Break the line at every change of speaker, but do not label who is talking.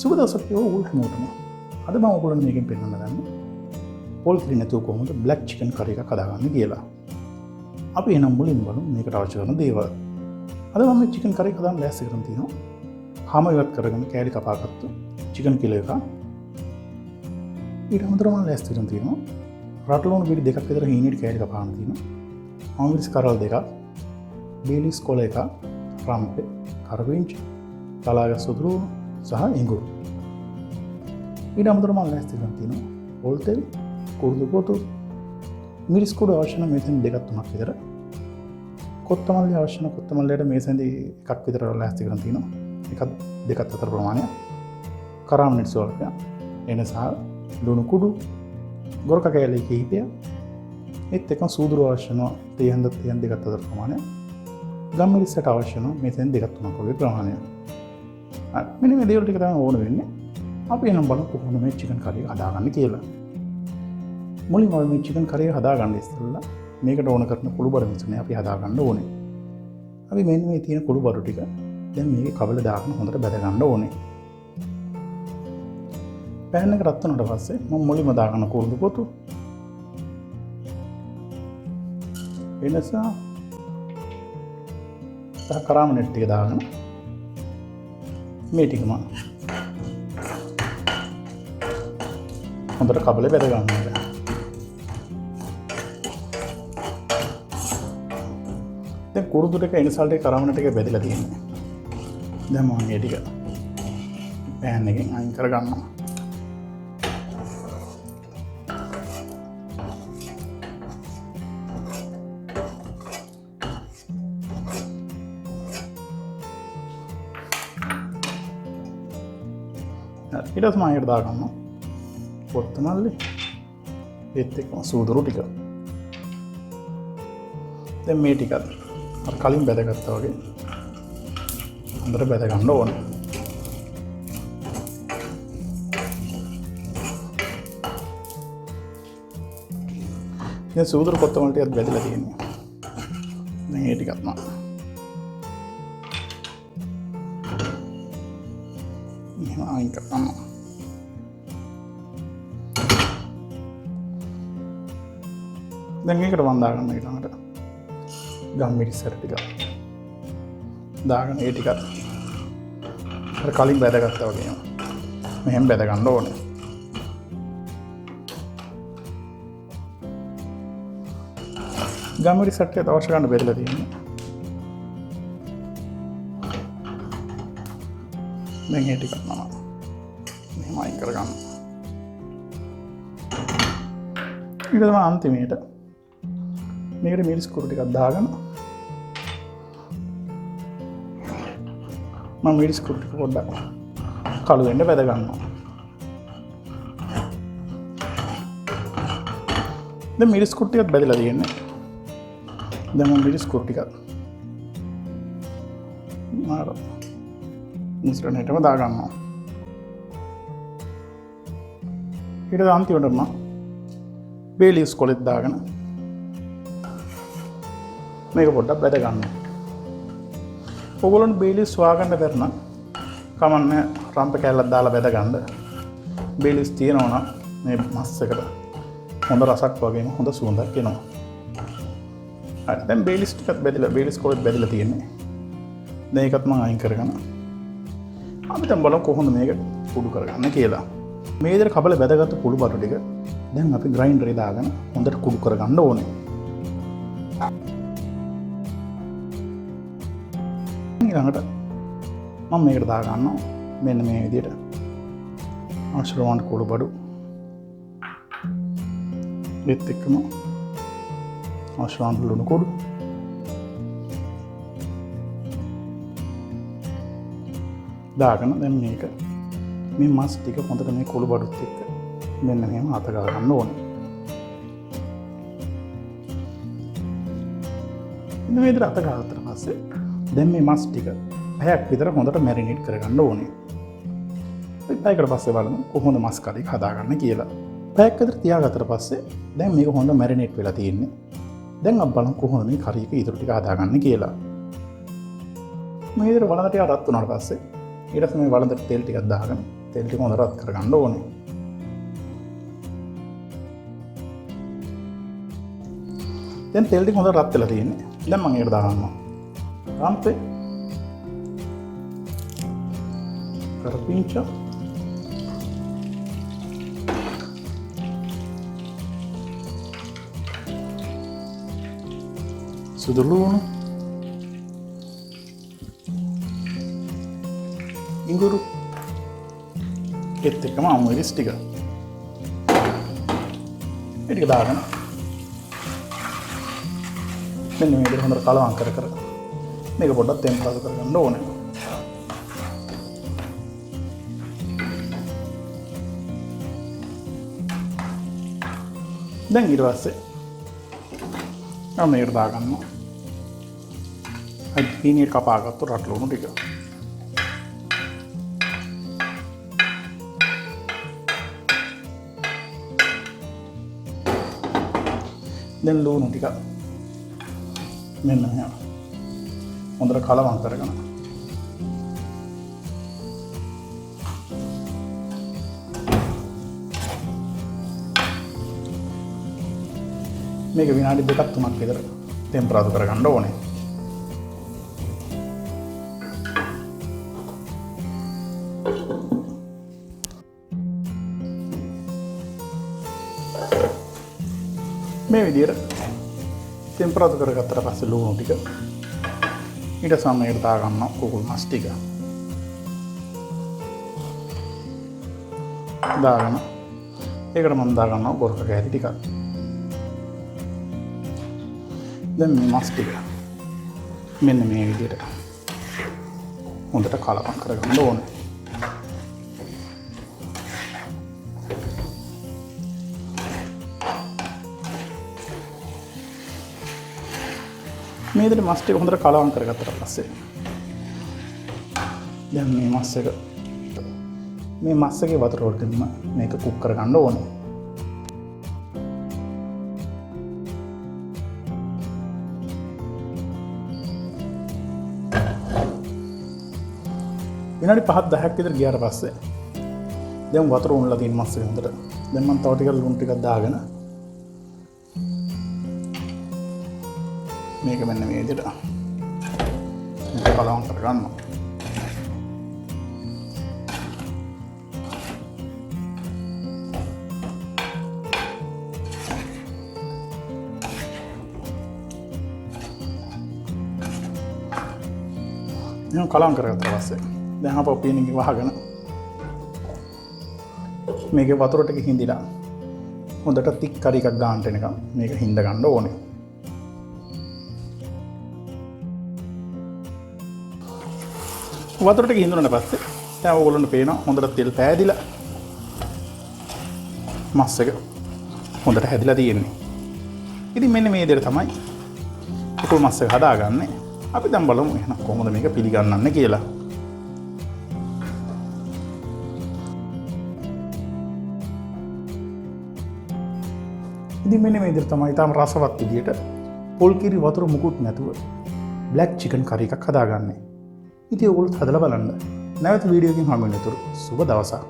සුබ දවසක් ඔයගොල්ලෝ හැමෝටම. අද මම ඔයගොල්ලන්ට මේකෙන් පෙන්නන්න ගන්නේ පොල් කිරි නැතුව කොහොමද බ්ලැක් චිකන් කරි එකක් හදාගන්නේ කියලා. අපි එහෙනම් මුලින්ම බලමු මේකට අවශ්‍ය කරන දේවල්. අද මම මේ චිකන් කරි එක හදාන්න ලෑස්ති කරන් තියෙනවා. හාම ඉවත් කරගෙන කෑලි කපාගත්තු චිකන් කිලෝ එකක්. ඊට අමතරව මම ලෑස්ති කරන් තියෙනවා රටලුණු බිලි දෙකක් විතර හීනෙට කෑලි කපාන්න තියෙනවා. ආමිරිස් කරල් දෙකක්, බීලිස් කොළ එකක්, රම්පේ, කරවිංච, තලාගස් සුදුරු සහ ඉඟුරු. ඊට අමතරව මම ලෑස්ති කරන් තියෙනවා පොල් තෙල්, කුරුදු පොතු, මිරිස් කුඩු අවශ්‍ය නම් මෙතන දෙකක් තුනක් විතර. කොත්තමල්ලි අවශ්‍ය නම් කොත්තමල්ලියට මේ සැඳි එකක් විතර ලෑස්ති කරන් තියෙනවා. එකක් දෙකක් අතර ප්‍රමාණය. කරාම මිරිස් වලට එන සහ ලුණු කුඩු, ගොරක කෑලි කිහිපය. ඒත් එක්කම සූදුරු අවශ්‍ය නම් තේහඳ දෙකක් අතර ප්‍රමාණය. ගම් මිරිස්සට අවශ්‍ය නම් මේ සැඳි දෙකක් තුනක් වගේ ප්‍රමාණය. මෙන්න මේ දේවල් ටික තමයි ඕන වෙන්නේ. අපි එනම් බලමු කොහොමද මේ චිකන් කරි එක හදාගන්නේ කියලා. මුලින්ම මේ චිකන් කරි එක හදාගන්න ඉස්සෙල්ලා මේකට ඕන කරන කුළු බඩ මිශ්‍රණය අපි හදාගන්න ඕනේ. අපි මෙන්න මේ තියෙන කුළු බඩු ටික දැන් මේකේ කවල දාගෙන හොඳට බැද ගන්න ඕනේ. පෑන් එක රත් වුණාට පස්සේ මම මුලින්ම දාගන්න කුරුදු පොතු, එනස සහ කරාම නෙට් ටික දාගෙන මේ ටිකම හොඳට කබලේ බැද ගන්න ඕනේ. දැන් කුරුදු ටික එනසල්ට කරාම ටික බැදලා තියෙනවා. දැන් මම මේ ටික පෑන් එකෙන් අයින් කර ගන්නවා. ඊට පස්සේ මම ඒකට දාගන්නවා කොත්තමල්ලි, ඒත් එක්කම සූදුරු ටික. දැන් මේ ටිකත් අර කලින් බැදගත්තා වගේ හොඳට බැද ගන්න ඕනේ. දැන් සූදුරු කොත්තමල්ලි ටිකත් බැදලා තියෙනවා. දැන් මේ ටිකත් මම එහෙම අයින් කරනවා. දැන් මේකට මම දාගන්න ඊළඟට ගම් මිරිස් ටික දාගෙන ඒ ටිකත් අර කලින් බැදගත්තා වගේම මෙහෙම බැද ගන්න ඕනේ. ගම් මිරිස් ටික අවශ්‍ය ගන්න බෙදලා තියෙනවා. දැන් ඒ ටිකත් මම මෙහෙම අයින් කරගන්න. ඊට තමයි අන්තිමේට මේකට මිරිස් කුරු ටිකක් දාගෙන මම මිරිස් කුරු ටික පොඩ්ඩක් කළු වෙන්න බැද ගන්නවා. දැන් මිරිස් කුරු ටිකත් බැදලා තියෙන්නේ. දැන් මම මිරිස් කුරු ටිකත් මාර මිශ්‍රණයටම දා ගන්නවා. ඊට අන්තිමට මම බේලිස් කොලෙත් දාගෙන මේක පොඩ්ඩක් බැද ගන්නවා. ඔයගොල්ලන්ට බේලිස් හොයාගන්න බැරි නම් කමන්නේ රම්ප කෑල්ලක් දාලා බැද ගන්න. බේලිස් තියෙනවා නම් මේ මස් එකට හොඳ රසක් වගේම හොඳ සුවඳක් එනවා. හරි දැන් බේලිස් ටිකත් බැදලා බේලිස් කොලෙත් බැදලා තියෙන්නේ. දැන් ඒකත් මම අයින් කරගෙන අපි දැන් බලමු කොහොමද මේක කුඩු කරගන්න කියලා. මේ විදිහට කබල බැදගත්තු කුඩු බඩු ටික දැන් අපි ග්‍රයින්ඩරේ දාගෙන හොඳට කුඩු කරගන්න ඕනේ. ඊළඟට මම මේකට දාගන්නවා මෙන්න මේ විදිහට ආශ්‍රවන්ට කුඩු බඩු. ඒත් එක්කම ආශ්‍රවන්ට ලුණු කුඩු. දාගෙන දැන් මේක මේ මස් ටික හොඳට මේ කුළු බඩුත් එක්ක මෙන්න මෙහෙම අත ගා ගන්න ඕනේ. ඉතින් මේ විදිහට අත ගාගත්තට පස්සේ දැන් මේ මස් ටික පැයක් විතර හොඳට මැරිනේට් කරගන්න ඕනේ. ඒ පැයකට පස්සේ බලමු කොහොමද මස් කරි හදාගන්න කියලා. පැයක් විතර තියාගත්තට පස්සේ දැන් මේක හොඳ මැරිනේට් වෙලා තියෙන්නේ. දැන් අපි බලමු කොහොමද මේ කරි එක ඊටු ටික හදාගන්න කියලා. මේ විදිහට වළඳ ටික රත් වුණාට පස්සේ ඊට පස්සේ මේ වළඳට තෙල් ටිකක් දාගෙන තෙල් ටික හොඳට රත් කරගන්න ඕනේ. දැන් තෙල් ටික හොඳට රත් වෙලා තියෙන්නේ. දැන් මම ඒකට දාගන්නවා රම්පේ, කරපිංච, සුදු ලුණු, ඉඟුරු, ඒත් එක්කම අමුවිරිස් ටික. ඒ ටික දාගෙන මෙන්න මේ විදිහට හොඳට කලවම් කර කර මේක පොඩ්ඩක් තෙම්පරාදු කරගන්න ඕනේ. දැන් ඊට පස්සේ මම මේකට දාගන්නවා හීනියට කපාගත්තු රටලුණු ටික. දැන් ලුණු ටික මෙන්න මෙහෙම හොඳට කලවම් කරගෙන මේක විනාඩි 2ක් 3ක් විතර ටෙම්පරාදු කරගන්න ඕනේ. මේ විදිහට ටෙම්පරාදු කරගත්තට පස්සේ ලුණු ටික ඊට සමයට දාගන්න කුකුල් මස් ටික දාගෙන ඒකට මම දාගන්නවා ගොරක කෑලි ටිකක්. දැන් මේ මස් ටික මෙන්න මේ විදිහට හොඳට කලවම් කරගන්න ඕනේ. මේ විදිහට මස් ටික හොඳට කලවම් කරගත්තට පස්සේ දැන් මේ මස් එකේ වතුර වලටම මේක කුක් කරගන්න ඕනේ. විනාඩි 5-10ක් විතර ගියාට පස්සේ දැන් වතුර උණලා තියෙන මස් එක හොඳට. දැන් මම තව ටිකක් ලුණු ටිකක් දාගෙන මේක මෙන්න මේ විදිහට මේක කලවම් කරගන්නවා. දැන් කලවම් කරගත්තා පස්සේ දැන් අපෝ පීනින් වහගෙන මේකේ වතුර ටික හිඳිලා හොඳට තික් කරි එකක් ගන්නට එනකම් මේක හිඳ ගන්න ඕනේ. වතුර ටික හිඳුනට පස්සේ දැන් ඕගොල්ලන්ට පේනවා හොඳට තෙල් පෑදිලා මස් එක හොඳට හැදිලා තියෙන්නේ. ඉතින් මෙන්න මේ විදිහට තමයි කුකුල් මස් එක හදාගන්නේ. අපි දැන් බලමු එහෙනම් කොහොමද මේක පිළිගන්නන්නේ කියලා. ඉතින් මෙන්න මේ විදිහට තමයි තාම රසවත් විදියට පොල් කිරි වතුර මුකුත් නැතුව බ්ලැක් චිකන් කරි එකක් හදාගන්නේ. ඉතින් ඔයගොල්ලෝ හදලා බලන්න. නැවත වීඩියෝ එකකින් හමු වෙනතුරු සුබ දවසක්.